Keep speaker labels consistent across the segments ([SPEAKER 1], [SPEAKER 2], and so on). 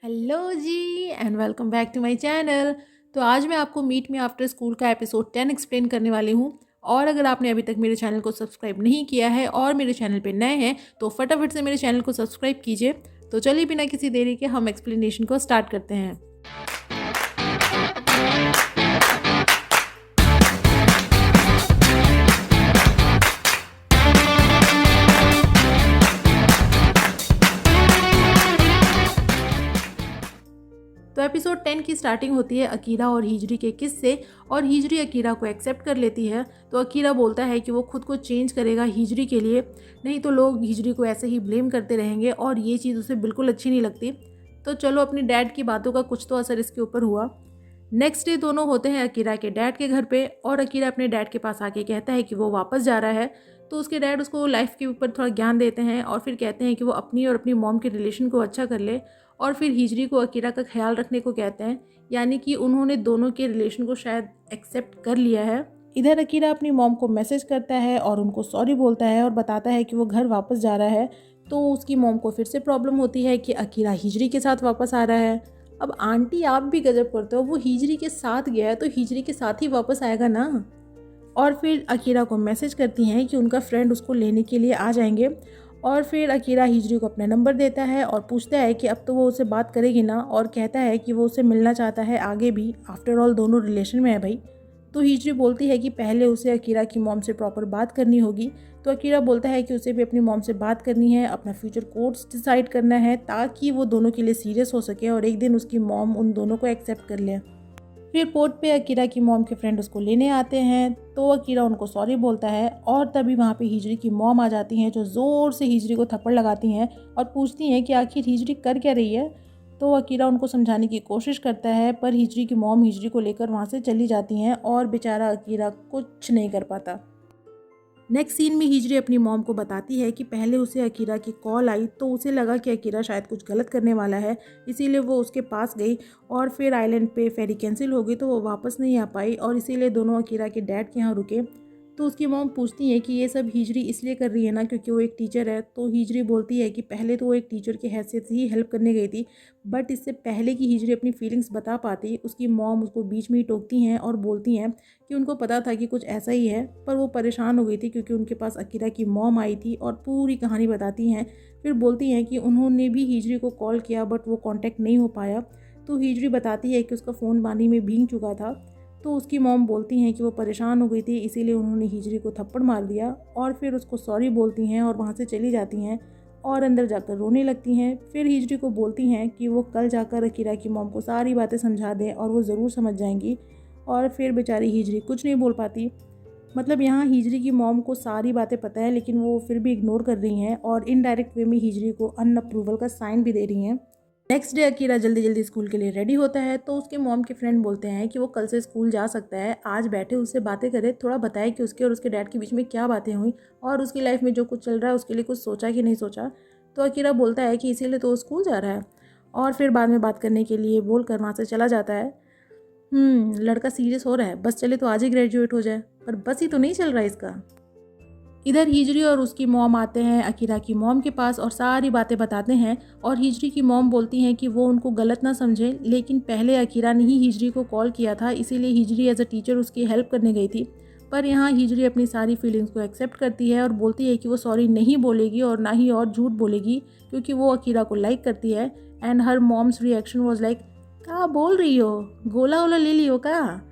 [SPEAKER 1] Hello ji and welcome back to my channel. तो आज मैं आपको मीट मी आफ्टर स्कूल का एपिसोड 10 एक्सप्लेन करने वाली हूँ। और अगर आपने अभी तक मेरे चैनल को सब्सक्राइब नहीं किया है और मेरे चैनल पे नए हैं तो फटाफट से मेरे चैनल को सब्सक्राइब कीजिए। तो चलिए बिना किसी देरी के हम एक्सप्लेनेशन को स्टार्ट करते हैं। तो एपिसोड 10 की स्टार्टिंग होती है अकीरा और हिजरी के किस से। और हिजरी अकीरा को एक्सेप्ट कर लेती है। तो अकीरा बोलता है कि वो खुद को चेंज करेगा हिजरी के लिए, नहीं तो लोग हिजरी को ऐसे ही ब्लेम करते रहेंगे और ये चीज़ उसे बिल्कुल अच्छी नहीं लगती। तो चलो अपनी डैड की बातों का कुछ तो असर इसके ऊपर हुआ। नेक्स्ट डे दोनों होते हैं अकीरा के डैड के घर पे और अकीरा अपने डैड के पास आके कहता है कि वो वापस जा रहा है। तो उसके डैड उसको लाइफ के ऊपर थोड़ा ज्ञान देते हैं और फिर कहते हैं कि वो अपनी और अपनी मॉम के रिलेशन को अच्छा कर ले और फिर हिजरी को अकीरा का ख्याल रखने को कहते हैं, यानी कि उन्होंने दोनों के रिलेशन को शायद एक्सेप्ट कर लिया है। इधर अकीरा अपनी मॉम को मैसेज करता है और उनको सॉरी बोलता है और बताता है कि वो घर वापस जा रहा है। तो उसकी मॉम को फिर से प्रॉब्लम होती है कि अकीरा हिजरी के साथ वापस आ रहा है। अब आंटी आप भी गजब करते हो, वो हिजरी के साथ गया है तो हिजरी के साथ ही वापस आएगा ना। और फिर अकीरा को मैसेज करती हैं कि उनका फ्रेंड उसको लेने के लिए आ जाएंगे। और फिर अकीरा हिजरी को अपना नंबर देता है और पूछता है कि अब तो वो उससे बात करेगी ना, और कहता है कि वो उससे मिलना चाहता है आगे भी, आफ्टर ऑल दोनों रिलेशन में है भाई। तो हिजरी बोलती है कि पहले उसे अकीरा की मॉम से प्रॉपर बात करनी होगी। तो अकीरा बोलता है कि उसे भी अपनी मॉम से बात करनी है, अपना फ्यूचर कोर्स डिसाइड करना है ताकि वो दोनों के लिए सीरियस हो सके और एक दिन उसकी मॉम उन दोनों को एक्सेप्ट कर ले। फिर पोर्ट पे अकीरा की मॉम के फ्रेंड उसको लेने आते हैं तो अकीरा उनको सॉरी बोलता है और तभी वहाँ पे हिजरी की मॉम आ जाती हैं जो ज़ोर से हिजरी को थप्पड़ लगाती हैं और पूछती हैं कि आखिर हिजरी कर क्या रही है। तो अकीरा उनको समझाने की कोशिश करता है पर हिजरी की मॉम हिजरी को लेकर वहाँ से चली जाती हैं और बेचारा अकीरा कुछ नहीं कर पाता। नेक्स्ट सीन में हिजरी अपनी मॉम को बताती है कि पहले उसे अकीरा की कॉल आई तो उसे लगा कि अकीरा शायद कुछ गलत करने वाला है, इसीलिए वो उसके पास गई। और फिर आइलैंड पे फेरी कैंसिल हो गई तो वो वापस नहीं आ पाई और इसीलिए दोनों अकीरा के डैड के यहाँ रुके। तो उसकी मॉम पूछती है कि ये सब हिजरी इसलिए कर रही है ना क्योंकि वो एक टीचर है। तो हिजरी बोलती है कि पहले तो वो एक टीचर की हैसियत से ही हेल्प करने गई थी, बट इससे पहले कि हिजरी अपनी फीलिंग्स बता पाती उसकी मॉम उसको बीच में ही टोकती हैं और बोलती हैं कि उनको पता था कि कुछ ऐसा ही है, पर वो परेशान हो गई थी क्योंकि उनके पास अकीरा की मॉम आई थी और पूरी कहानी बताती हैं। फिर बोलती हैं कि उन्होंने भी हिजरी को कॉल किया बट वो कांटेक्ट नहीं हो पाया। तो हिजरी बताती है कि उसका फ़ोन पानी में भीग चुका था। तो उसकी मॉम बोलती हैं कि वो परेशान हो गई थी इसीलिए उन्होंने हिजरी को थप्पड़ मार दिया और फिर उसको सॉरी बोलती हैं और वहाँ से चली जाती हैं और अंदर जाकर रोने लगती हैं। फिर हिजरी को बोलती हैं कि वो कल जाकर अकीरा की मॉम को सारी बातें समझा दें और वो ज़रूर समझ जाएंगी। और फिर बेचारी हिजरी कुछ नहीं बोल पाती। मतलब यहाँ हिजरी की मॉम को सारी बातें पता है लेकिन वो फिर भी इग्नोर कर रही हैं और इनडायरेक्ट वे में हिजरी को अनअप्रूवल का साइन भी दे रही हैं। नेक्स्ट डे अकीरा जल्दी जल्दी स्कूल के लिए रेडी होता है तो उसके मॉम के फ्रेंड बोलते हैं कि वो कल से स्कूल जा सकता है, आज बैठे उससे बातें करे, थोड़ा बताए कि उसके और उसके डैड के बीच में क्या बातें हुई और उसकी लाइफ में जो कुछ चल रहा है उसके लिए कुछ सोचा कि नहीं सोचा। तो अकीरा बोलता है कि इसीलिए तो वो स्कूल जा रहा है और फिर बाद में बात करने के लिए बोलकर वहाँ से चला जाता है। लड़का सीरियस हो रहा है, बस चले तो आज ही ग्रेजुएट हो जाए, पर बस ही तो नहीं चल रहा इसका। इधर हिजरी और उसकी मॉम आते हैं अकीरा की मॉम के पास और सारी बातें बताते हैं और हिजरी की मॉम बोलती हैं कि वो उनको गलत ना समझे, लेकिन पहले अकीरा ने ही हिजरी को कॉल किया था इसीलिए हिजरी एज अ टीचर उसकी हेल्प करने गई थी। पर यहाँ हिजरी अपनी सारी फीलिंग्स को एक्सेप्ट करती है और बोलती है कि वो सॉरी नहीं बोलेगी और ना ही और झूठ बोलेगी क्योंकि वो अकीरा को लाइक करती है। And her mom's reaction was like, क्या बोल रही हो, गोला वोला ले लियो का।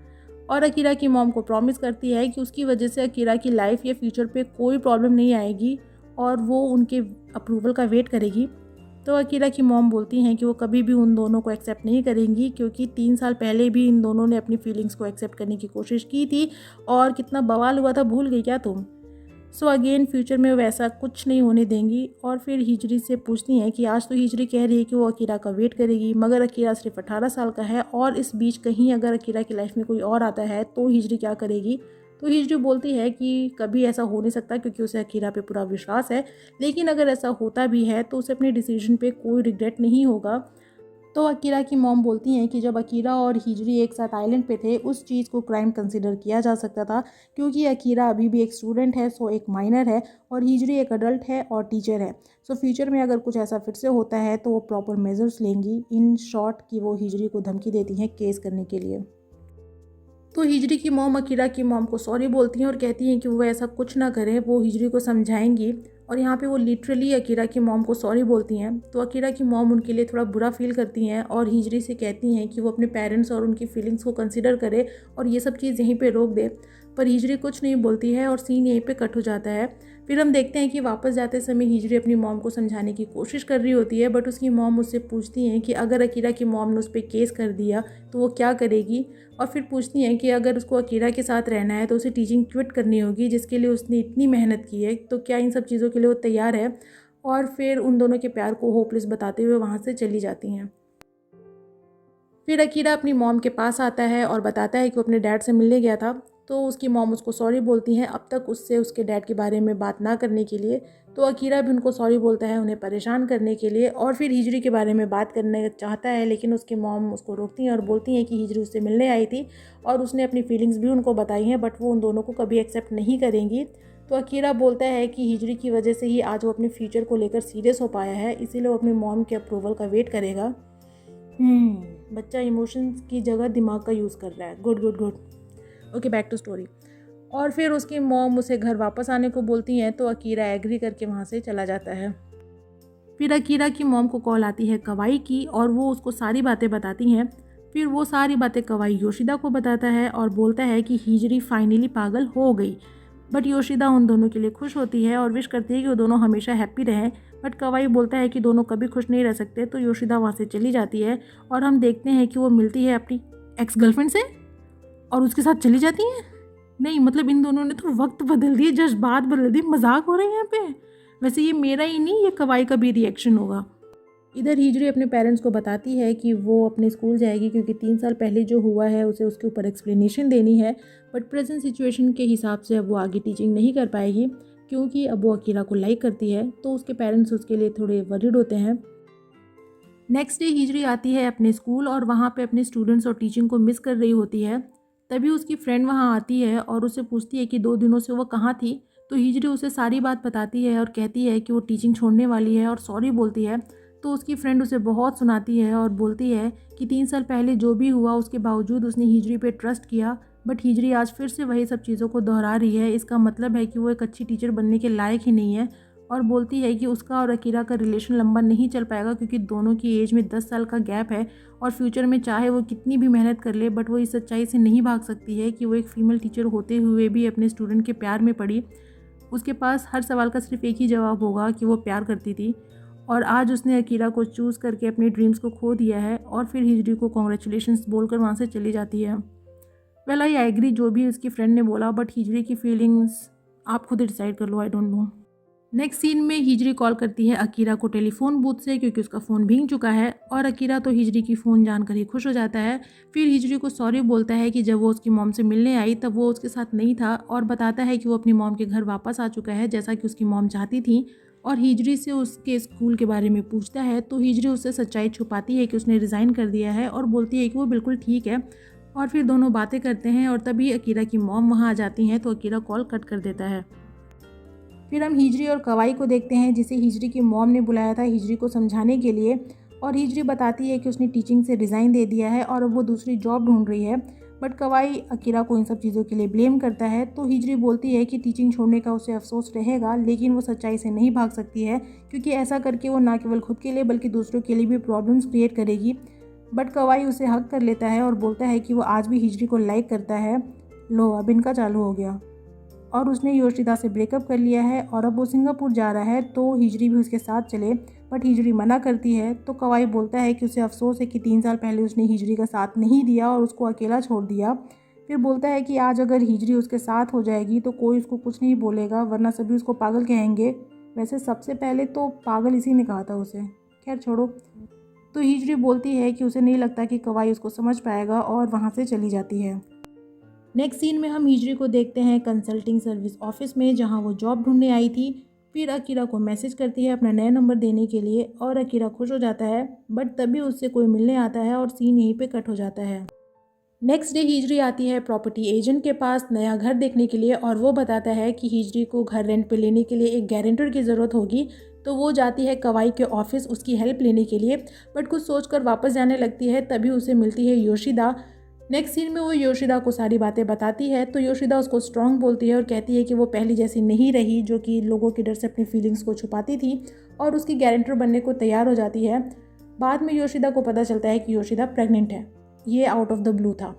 [SPEAKER 1] और अकीरा की मॉम को प्रॉमिस करती है कि उसकी वजह से अकीरा की लाइफ या फ्यूचर पे कोई प्रॉब्लम नहीं आएगी और वो उनके अप्रूवल का वेट करेगी। तो अकीरा की मॉम बोलती हैं कि वो कभी भी उन दोनों को एक्सेप्ट नहीं करेंगी क्योंकि 3 साल पहले भी इन दोनों ने अपनी फीलिंग्स को एक्सेप्ट करने की कोशिश की थी और कितना बवाल हुआ था, भूल गई क्या तुम। सो अगेन फ्यूचर में वैसा कुछ नहीं होने देंगी। और फिर हिजरी से पूछती हैं कि आज तो हिजरी कह रही है कि वो अकीरा का वेट करेगी, मगर अकीरा सिर्फ 18 साल का है और इस बीच कहीं अगर अकीरा की लाइफ में कोई और आता है तो हिजरी क्या करेगी। तो हिजरी बोलती है कि कभी ऐसा हो नहीं सकता क्योंकि उसे अकीरा पे पूरा विश्वास है, लेकिन अगर ऐसा होता भी है तो उसे अपने डिसीजन पे कोई रिग्रेट नहीं होगा। तो अकीरा की मॉम बोलती हैं कि जब अकीरा और हिजरी एक साथ आइलैंड पे थे उस चीज़ को क्राइम कंसिडर किया जा सकता था, क्योंकि अकीरा अभी भी एक स्टूडेंट है, सो एक माइनर है, और हिजरी एक अडल्ट है और टीचर है। सो फ्यूचर में अगर कुछ ऐसा फिर से होता है तो वो प्रॉपर मेजर्स लेंगी। इन शॉर्ट कि वो हिजरी को धमकी देती हैं केस करने के लिए। तो हिजरी की मॉम अकीरा की मॉम को सॉरी बोलती हैं और कहती हैं कि वो ऐसा कुछ ना करे, वो हिजरी को समझाएंगी। और यहाँ पे वो लिटरली अकीरा की मॉम को सॉरी बोलती हैं। तो अकीरा की मॉम उनके लिए थोड़ा बुरा फील करती हैं और हिजरी से कहती हैं कि वो अपने पेरेंट्स और उनकी फीलिंग्स को कंसिडर करे और ये सब चीज़ यहीं पे रोक दे। पर हिजरी कुछ नहीं बोलती है और सीन यहीं पे कट हो जाता है। फिर हम देखते हैं कि वापस जाते समय हिजरी अपनी मॉम को समझाने की कोशिश कर रही होती है, बट उसकी मॉम उससे पूछती हैं कि अगर अकीरा की मॉम ने उस पर केस कर दिया तो वो क्या करेगी। और फिर पूछती हैं कि अगर उसको अकीरा के साथ रहना है तो उसे टीचिंग क्विट करनी होगी जिसके लिए उसने इतनी मेहनत की है, तो क्या इन सब चीज़ों के लिए वो तैयार है। और फिर उन दोनों के प्यार को होपलेस बताते हुए वहाँ से चली जाती हैं। फिर अकीरा अपनी मॉम के पास आता है और बताता है कि वो अपने डैड से मिलने गया था। तो उसकी मॉम उसको सॉरी बोलती हैं अब तक उससे उसके डैड के बारे में बात ना करने के लिए। तो अकीरा भी उनको सॉरी बोलता है उन्हें परेशान करने के लिए, और फिर हिजरी के बारे में बात करने चाहता है, लेकिन उसकी मॉम उसको रोकती हैं और बोलती हैं कि हिजरी उससे मिलने आई थी और उसने अपनी फीलिंग्स भी उनको बताई हैं, बट वो उन दोनों को कभी एक्सेप्ट नहीं करेंगी। तो अकीरा बोलता है कि हिजरी की वजह से ही आज वो अपने फ्यूचर को लेकर सीरियस हो पाया है, इसीलिए वो अपनी मॉम के अप्रूवल का वेट करेगा। बच्चा इमोशंस की जगह दिमाग का यूज़ कर रहा है। Good good good. Okay, back to story. और फिर उसकी मॉम उसे घर वापस आने को बोलती हैं तो अकीरा एग्री करके वहाँ से चला जाता है। फिर अकीरा की मॉम को कॉल आती है कवाई की और वो उसको सारी बातें बताती हैं। फिर वो सारी बातें कवाई योशिदा को बताता है और बोलता है कि हिजरी फाइनली पागल हो गई। बट योशिदा उन दोनों के लिए खुश होती है और विश करती है कि वो दोनों हमेशा हैप्पी रहें। बट कवाई बोलता है कि दोनों कभी खुश नहीं रह सकते, तो योशिदा वहाँ से चली जाती है और हम देखते हैं कि वो मिलती है अपनी एक्स गर्लफ्रेंड से और उसके साथ चली जाती हैं। नहीं मतलब इन दोनों ने तो वक्त बदल दिए, जज्बात बदल दिए, मजाक हो रहे हैं यहाँ पे। वैसे ये मेरा ही नहीं, ये कवाई का भी रिएक्शन होगा। इधर हिजरी अपने पेरेंट्स को बताती है कि वो अपने स्कूल जाएगी क्योंकि 3 साल पहले जो हुआ है उसे उसके ऊपर एक्सप्लेनेशन देनी है। बट प्रेजेंट सिचुएशन के हिसाब से अब वो आगे टीचिंग नहीं कर पाएगी क्योंकि अब वो अकीरा को लाइक करती है, तो उसके पेरेंट्स उसके लिए थोड़े वरीड होते हैं। नेक्स्ट डे हिजरी आती है अपने स्कूल और वहाँ पे अपने स्टूडेंट्स और टीचिंग को मिस कर रही होती है। तभी उसकी फ्रेंड वहाँ आती है और उससे पूछती है कि 2 दिनों से वो कहाँ थी। तो हिजरी उसे सारी बात बताती है और कहती है कि वो टीचिंग छोड़ने वाली है और सॉरी बोलती है। तो उसकी फ्रेंड उसे बहुत सुनाती है और बोलती है कि 3 साल पहले जो भी हुआ उसके बावजूद उसने हिजरी पे ट्रस्ट किया, बट हिजरी आज फिर से वही सब चीज़ों को दोहरा रही है। इसका मतलब है कि वो एक अच्छी टीचर बनने के लायक ही नहीं है। और बोलती है कि उसका और अकीरा का रिलेशन लंबा नहीं चल पाएगा क्योंकि दोनों की एज में 10 साल का गैप है और फ्यूचर में चाहे वो कितनी भी मेहनत कर ले बट वो इस सच्चाई से नहीं भाग सकती है कि वो एक फ़ीमेल टीचर होते हुए भी अपने स्टूडेंट के प्यार में पड़ी। उसके पास हर सवाल का सिर्फ एक ही जवाब होगा कि वो प्यार करती थी, और आज उसने अकीरा को चूज़ करके अपने ड्रीम्स को खो दिया है। और फिर हिजरी को कॉन्ग्रेचुलेशंस बोलकर वहाँ से चली जाती है। वेल आई एग्री जो भी उसकी फ्रेंड ने बोला, बट हिजरी की फीलिंग्स आप खुद डिसाइड कर लो, I don't know. Next scene में हिजरी कॉल करती है अकीरा को टेलीफोन बूथ से क्योंकि उसका फ़ोन भीग चुका है, और अकीरा तो हिजरी की फ़ोन जानकर ही खुश हो जाता है। फिर हिजरी को सॉरी बोलता है कि जब वो उसकी मॉम से मिलने आई तब वो उसके साथ नहीं था, और बताता है कि वो अपनी मॉम के घर वापस आ चुका है जैसा कि उसकी मॉम चाहती थी। और हिजरी से उसके स्कूल के बारे में पूछता है तो हिजरी उससे सच्चाई छुपाती है कि उसने रिज़ाइन कर दिया है और बोलती है कि वो बिल्कुल ठीक है। और फिर दोनों बातें करते हैं और तभी अकीरा की मॉम वहाँ आ जाती हैं तो अकीरा कॉल कट कर देता है। फिर हम हिजरी और कवाई को देखते हैं जिसे हिजरी की मॉम ने बुलाया था हिजरी को समझाने के लिए, और हिजरी बताती है कि उसने टीचिंग से रिज़ाइन दे दिया है और अब वो दूसरी जॉब ढूंढ रही है। बट कवाई अकीरा को इन सब चीज़ों के लिए ब्लेम करता है। तो हिजरी बोलती है कि टीचिंग छोड़ने का उसे अफसोस रहेगा, लेकिन वो सच्चाई से नहीं भाग सकती है क्योंकि ऐसा करके वो ना केवल खुद के लिए बल्कि दूसरों के लिए भी प्रॉब्लम्स क्रिएट करेगी। बट कवाई उसे हक कर लेता है और बोलता है कि वो आज भी हिजरी को लाइक करता है। लो अब इनका चालू हो गया, और उसने योशिदा से ब्रेकअप कर लिया है और अब वो सिंगापुर जा रहा है तो हिजरी भी उसके साथ चले, बट हिजरी मना करती है। तो कवाई बोलता है कि उसे अफसोस है कि 3 साल पहले उसने हिजरी का साथ नहीं दिया और उसको अकेला छोड़ दिया। फिर बोलता है कि आज अगर हिजरी उसके साथ हो जाएगी तो कोई उसको कुछ नहीं बोलेगा, वरना सभी उसको पागल कहेंगे। वैसे सबसे पहले तो पागल इसी ने कहा था उसे, खैर छोड़ो। तो हिजरी बोलती है कि उसे नहीं लगता कि कवाई उसको समझ पाएगा और वहाँ से चली जाती है। नेक्स्ट सीन में हम हिजरी को देखते हैं कंसल्टिंग सर्विस ऑफिस में जहां वो जॉब ढूंढने आई थी, फिर अकीरा को मैसेज करती है अपना नया नंबर देने के लिए और अकीरा खुश हो जाता है, बट तभी उससे कोई मिलने आता है और सीन यहीं पे कट हो जाता है। नेक्स्ट डे हिजरी आती है प्रॉपर्टी एजेंट के पास नया घर देखने के लिए और वो बताता है कि हिजरी को घर रेंट पे लेने के लिए एक गारंटर की ज़रूरत होगी। तो वो जाती है कवाई के ऑफिस उसकी हेल्प लेने के लिए, बट कुछ सोचकर वापस जाने लगती है। तभी उसे मिलती है योशिदा। नेक्स्ट सीन में वो योशिदा को सारी बातें बताती है, तो योशिदा उसको स्ट्रांग बोलती है और कहती है कि वो पहली जैसी नहीं रही जो कि लोगों के डर से अपनी फीलिंग्स को छुपाती थी, और उसकी गारंटर बनने को तैयार हो जाती है। बाद में योशिदा को पता चलता है कि योशिदा प्रेग्नेंट है। ये आउट ऑफ द ब्लू था।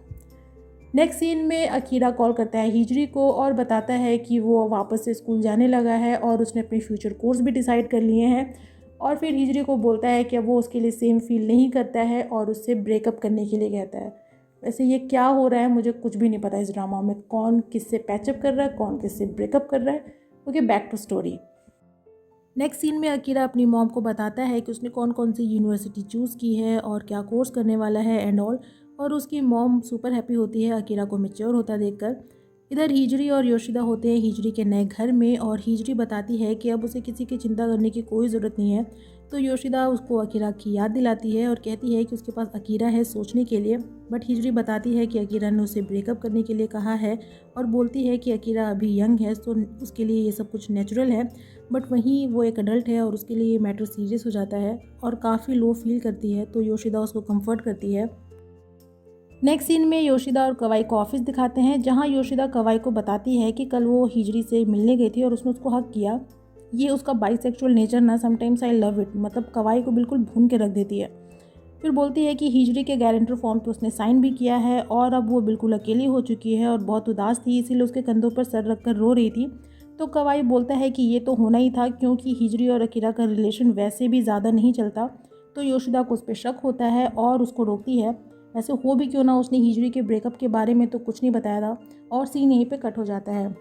[SPEAKER 1] नेक्स्ट सीन में अकीरा कॉल करता है हिजरी को और बताता है कि वो वापस से स्कूल जाने लगा है और उसने अपने फ्यूचर कोर्स भी डिसाइड कर लिए हैं। और फिर हिजरी को बोलता है कि वो उसके लिए सेम फील नहीं करता है और उससे ब्रेकअप करने के लिए कहता है। वैसे ये क्या हो रहा है मुझे कुछ भी नहीं पता इस ड्रामा में, कौन किससे पैचअप कर रहा है, कौन किससे ब्रेकअप कर रहा है। Okay, back to story. Next scene में अकीरा अपनी मॉम को बताता है कि उसने कौन कौन सी यूनिवर्सिटी चूज़ की है और क्या कोर्स करने वाला है एंड ऑल, और उसकी मॉम सुपर हैप्पी होती है अकीरा को मैच्योर होता देखकर। इधर हिजरी और योशिदा होते हैं हिजरी के नए घर में और हिजरी बताती है कि अब उसे किसी की चिंता करने की कोई ज़रूरत नहीं है। तो योशिदा उसको अकीरा की याद दिलाती है और कहती है कि उसके पास अकीरा है सोचने के लिए, बट हिजरी बताती है कि अकीरा ने उसे ब्रेकअप करने के लिए कहा है और बोलती है कि अकीरा अभी यंग है तो उसके लिए ये सब कुछ नेचुरल है, बट वहीं वो एक अडल्ट है और उसके लिए ये मैटर सीरियस हो जाता है और काफ़ी लो फील करती है। तो योशिदा उसको कंफर्ट करती है। नेक्स्ट सीन में योशिदा और कवाई को ऑफिस दिखाते हैं, जहां योशिदा कवाई को बताती है कि कल वो हिजरी से मिलने गई थी और उसने उसको हक किया। ये उसका बाइसेक्सुअल नेचर ना समटाइम्स आई लव इट, मतलब कवाई को बिल्कुल भून के रख देती है। फिर बोलती है कि हिजरी के गारंटर फॉर्म पे उसने साइन भी किया है और अब वो बिल्कुल अकेली हो चुकी है और बहुत उदास थी, इसीलिए उसके कंधों पर सर रखकर रो रही थी। तो कवाई बोलता है कि ये तो होना ही था क्योंकि हिजरी और अकीरा का रिलेशन वैसे भी ज़्यादा नहीं चलता। तो योशिदा को उस पर शक होता है और उसको रोकती है। ऐसे हो भी क्यों ना, उसने हिजरी के ब्रेकअप के बारे में तो कुछ नहीं बताया था और सीन यहीं पे कट हो जाता है।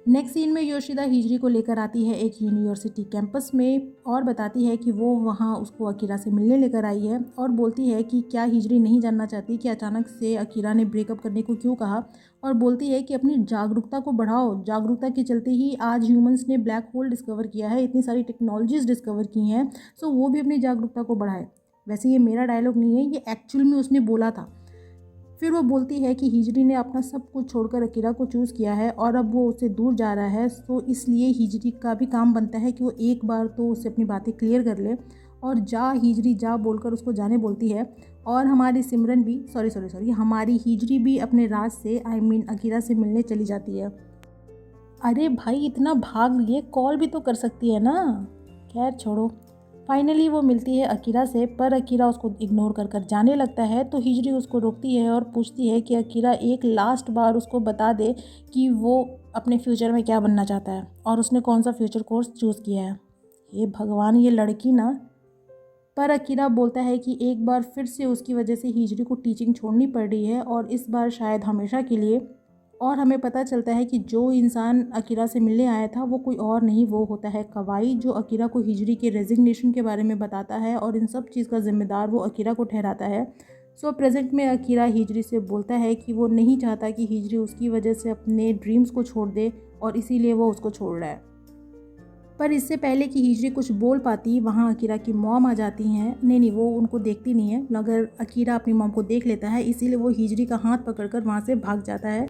[SPEAKER 1] नेक्स्ट सीन में योशिदा हिजरी को लेकर आती है एक यूनिवर्सिटी कैंपस में और बताती है कि वो वहाँ उसको अकीरा से मिलने लेकर आई है और बोलती है कि क्या हिजरी नहीं जानना चाहती कि अचानक से अकीरा ने ब्रेकअप करने को क्यों कहा, और बोलती है कि अपनी जागरूकता को बढ़ाओ। जागरूकता के चलते ही आज ह्यूमंस ने ब्लैक होल डिस्कवर किया है, इतनी सारी टेक्नोलॉजीज डिस्कवर की हैं, सो वो भी अपनी जागरूकता को बढ़ाए। वैसे ये मेरा डायलॉग नहीं है, ये एक्चुअल में उसने बोला था। फिर वो बोलती है कि हिजरी ने अपना सब कुछ छोड़कर अकीरा को चूज़ किया है और अब वो उससे दूर जा रहा है, तो इसलिए हिजरी का भी काम बनता है कि वो एक बार तो उससे अपनी बातें क्लियर कर ले और जा हिजरी जा बोलकर उसको जाने बोलती है। और हमारी सिमरन भी सॉरी हमारी हिजरी भी अपने राज से अकीरा से मिलने चली जाती है। अरे भाई इतना भाग लिए, कॉल भी तो कर सकती है ना। खैर छोड़ो। फाइनली वो मिलती है अकीरा से, पर अकीरा उसको इग्नोर कर कर जाने लगता है। तो हिजरी उसको रोकती है और पूछती है कि अकीरा एक लास्ट बार उसको बता दे कि वो अपने फ्यूचर में क्या बनना चाहता है और उसने कौन सा फ्यूचर कोर्स चूज़ किया है। ये भगवान, ये लड़की ना। पर अकीरा बोलता है कि एक बार फिर से उसकी वजह से हिजरी को टीचिंग छोड़नी पड़ रही है और इस बार शायद हमेशा के लिए। और हमें पता चलता है कि जो इंसान अकीरा से मिलने आया था वो कोई और नहीं, वो होता है कवाई, जो अकीरा को हिजरी के रेजिग्नेशन के बारे में बताता है और इन सब चीज़ का जिम्मेदार वो अकीरा को ठहराता है। सो प्रेजेंट में अकीरा हिजरी से बोलता है कि वो नहीं चाहता कि हिजरी उसकी वजह से अपने ड्रीम्स को छोड़ दे और इसीलिए वो उसको छोड़ रहा है। पर इससे पहले कि हिजरी कुछ बोल पाती, वहाँ अकीरा की मॉम आ जाती हैं। नहीं, वो उनको देखती नहीं है, मगर अकीरा अपनी मॉम को देख लेता है, इसीलिए वो हिजरी का हाथ पकड़कर वहाँ से भाग जाता है।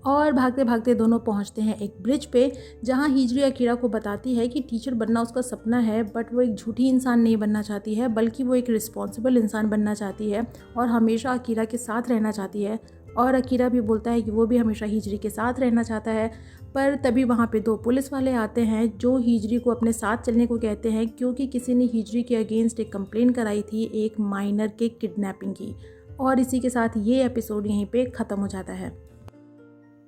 [SPEAKER 1] और भागते भागते दोनों पहुंचते हैं एक ब्रिज पे, जहां हिजरी अकीरा को बताती है कि टीचर बनना उसका सपना है, बट वो एक झूठी इंसान नहीं बनना चाहती है, बल्कि वो एक रिस्पॉन्सिबल इंसान बनना चाहती है और हमेशा अकीरा के साथ रहना चाहती है। और अकीरा भी बोलता है कि वो भी हमेशा हिजरी के साथ रहना चाहता है। पर तभी वहाँ पे दो पुलिस वाले आते हैं जो हिजरी को अपने साथ चलने को कहते हैं, क्योंकि किसी ने हिजरी के अगेंस्ट एक कंप्लेन कराई थी एक माइनर के किडनैपिंग की। और इसी के साथ ये एपिसोड यहीं पे ख़त्म हो जाता है।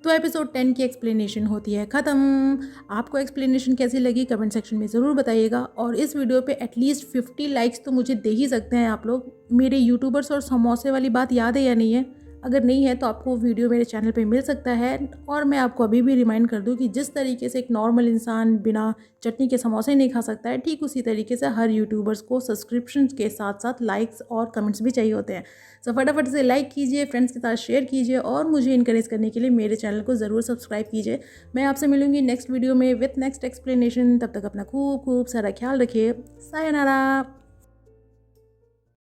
[SPEAKER 1] तो एपिसोड 10 की एक्सप्लेनेशन होती है ख़त्म। आपको एक्सप्लेनेशन कैसी लगी कमेंट सेक्शन में ज़रूर बताइएगा, और इस वीडियो पे एटलीस्ट 50 लाइक्स तो मुझे दे ही सकते हैं आप लोग। मेरे यूट्यूबर्स और समोसे वाली बात याद है या नहीं है? अगर नहीं है तो आपको वीडियो मेरे चैनल पे मिल सकता है। और मैं आपको अभी भी रिमाइंड कर दूं कि जिस तरीके से एक नॉर्मल इंसान बिना चटनी के समोसे नहीं खा सकता है, ठीक उसी तरीके से हर यूट्यूबर्स को सब्सक्रिप्शन के साथ साथ लाइक्स और कमेंट्स भी चाहिए होते हैं। सो फटाफट से लाइक कीजिए, फ्रेंड्स के साथ शेयर कीजिए और मुझे इनकरेज करने के लिए मेरे चैनल को ज़रूर सब्सक्राइब कीजिए। मैं आपसे मिलूंगी नेक्स्ट वीडियो में विथ नेक्स्ट एक्सप्लेनेशन। तब तक अपना खूब खूब सारा ख्याल रखिए। सायोनारा।